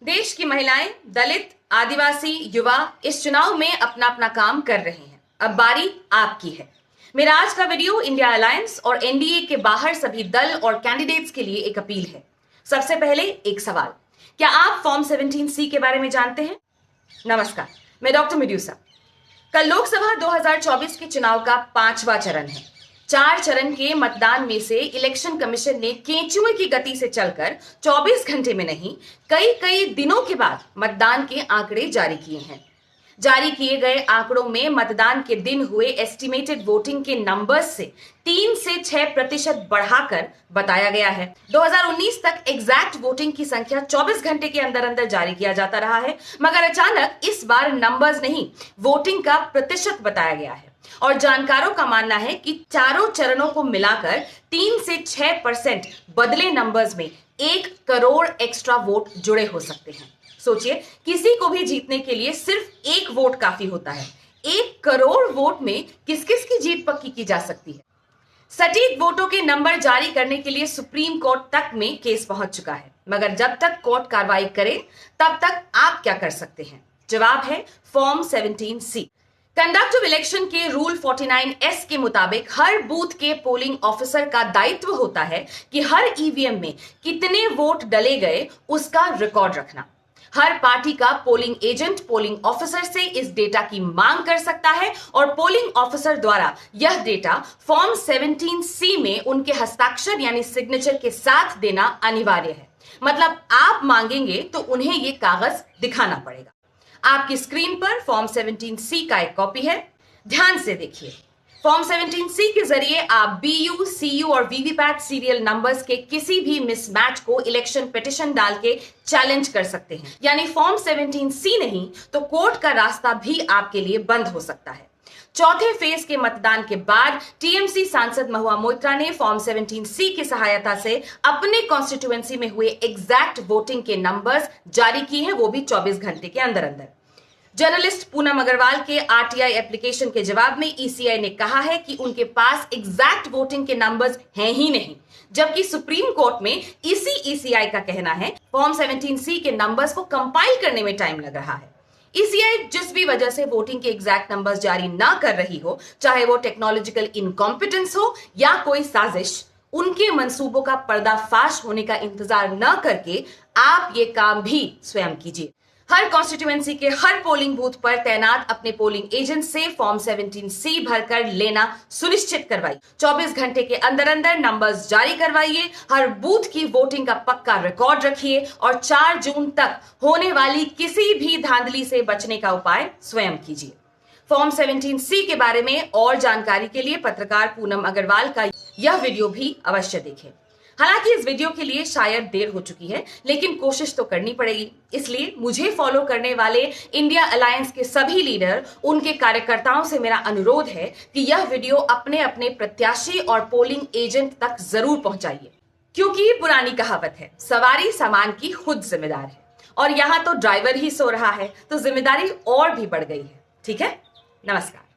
देश की महिलाएं, दलित, आदिवासी, युवा इस चुनाव में अपना अपना काम कर रहे हैं। अब बारी आपकी है। मेरा आज का वीडियो इंडिया अलायंस और एनडीए के बाहर सभी दल और कैंडिडेट्स के लिए एक अपील है। सबसे पहले एक सवाल, क्या आप फॉर्म 17C के बारे में जानते हैं? नमस्कार, मैं डॉक्टर मिड्यूसा। कल लोकसभा 2024 के चुनाव का 5वां चरण है। 4 चरण के मतदान में से इलेक्शन कमीशन ने केंचुए की गति से चलकर 24 घंटे में नहीं, कई दिनों के बाद मतदान के आंकड़े जारी किए हैं। जारी किए गए आंकड़ों में मतदान के दिन हुए एस्टिमेटेड वोटिंग के नंबर्स से 3 से 6% बढ़ाकर बताया गया है। 2019 तक एग्जैक्ट वोटिंग की संख्या 24 घंटे के अंदर अंदर जारी किया जाता रहा है, मगर अचानक इस बार नंबर्स नहीं, वोटिंग का प्रतिशत बताया गया है। और जानकारों का मानना है कि चारों चरणों को मिलाकर 3 से 6% बदले नंबर्स में 1 करोड़ एक्स्ट्रा वोट जुड़े हो सकते हैं। सोचिए, किसी को भी जीतने के लिए सिर्फ 1 वोट काफी होता है। 1 करोड़ वोट में किस किस की जीत पक्की की जा सकती है? सटीक वोटों के नंबर जारी करने के लिए सुप्रीम कोर्ट तक में केस पहुंच चुका है, मगर जब तक कोर्ट कार्रवाई करे तब तक आप क्या कर सकते हैं? जवाब है form 17C। Conduct of election के रूल 49S के मुताबिक हर बूथ के पोलिंग ऑफिसर का दायित्व होता है कि हर ईवीएम में कितने वोट डले गए उसका रिकॉर्ड रखना। हर पार्टी का पोलिंग एजेंट पोलिंग ऑफिसर से इस डेटा की मांग कर सकता है और पोलिंग ऑफिसर द्वारा यह डेटा फॉर्म 17C में उनके हस्ताक्षर यानी सिग्नेचर के साथ देना अनिवार्य है। मतलब आप मांगेंगे तो उन्हें यह कागज दिखाना पड़ेगा। आपकी स्क्रीन पर फॉर्म 17C का एक कॉपी है, ध्यान से देखिए। फॉर्म 17C के जरिए आप BU, CU और वीवीपैट सीरियल नंबर्स के किसी भी मिसमैच को इलेक्शन पिटिशन डाल के चैलेंज कर सकते हैं। यानी फॉर्म 17C नहीं तो कोर्ट का रास्ता भी आपके लिए बंद हो सकता है। चौथे फेज के मतदान के बाद टीएमसी सांसद महुआ मोइत्रा ने फॉर्म 17C की सहायता से अपने कॉन्स्टिट्यूएंसी में हुए एग्जैक्ट वोटिंग के नंबर्स जारी किए हैं, वो भी 24 घंटे के अंदर अंदर। जर्नलिस्ट पूनम अग्रवाल के आरटीआई एप्लीकेशन के जवाब में ईसीआई ने कहा है कि उनके पास एग्जैक्ट वोटिंग के नंबर्स हैं ही नहीं, जबकि सुप्रीम कोर्ट में इसी ईसीआई का कहना है फॉर्म 17C के नंबर्स को कंपाइल करने में टाइम लग रहा है। ईसीआई जिस भी वजह से वोटिंग के एग्जैक्ट नंबर्स जारी ना कर रही हो, चाहे वो टेक्नोलॉजिकल इनकॉम्पिटेंस हो या कोई साजिश, उनके मंसूबों का पर्दाफाश होने का इंतजार न करके आप ये काम भी स्वयं कीजिए। हर कॉन्स्टिट्यूएंसी के हर पोलिंग बूथ पर तैनात अपने पोलिंग एजेंट से फॉर्म 17C भरकर लेना सुनिश्चित करवाइए। 24 घंटे के अंदर अंदर नंबर्स जारी करवाइए। हर बूथ की वोटिंग का पक्का रिकॉर्ड रखिए और 4 जून तक होने वाली किसी भी धांधली से बचने का उपाय स्वयं कीजिए। फॉर्म 17C के बारे में और जानकारी के लिए पत्रकार पूनम अग्रवाल का यह वीडियो भी अवश्य देखें। हालांकि इस वीडियो के लिए शायद देर हो चुकी है, लेकिन कोशिश तो करनी पड़ेगी। इसलिए मुझे फॉलो करने वाले इंडिया अलायंस के सभी लीडर, उनके कार्यकर्ताओं से मेरा अनुरोध है कि यह वीडियो अपने अपने प्रत्याशी और पोलिंग एजेंट तक जरूर पहुंचाइए, क्योंकि पुरानी कहावत है, सवारी सामान की खुद जिम्मेदार है। और यहां तो ड्राइवर ही सो रहा है, तो जिम्मेदारी और भी बढ़ गई है। ठीक है, नमस्कार।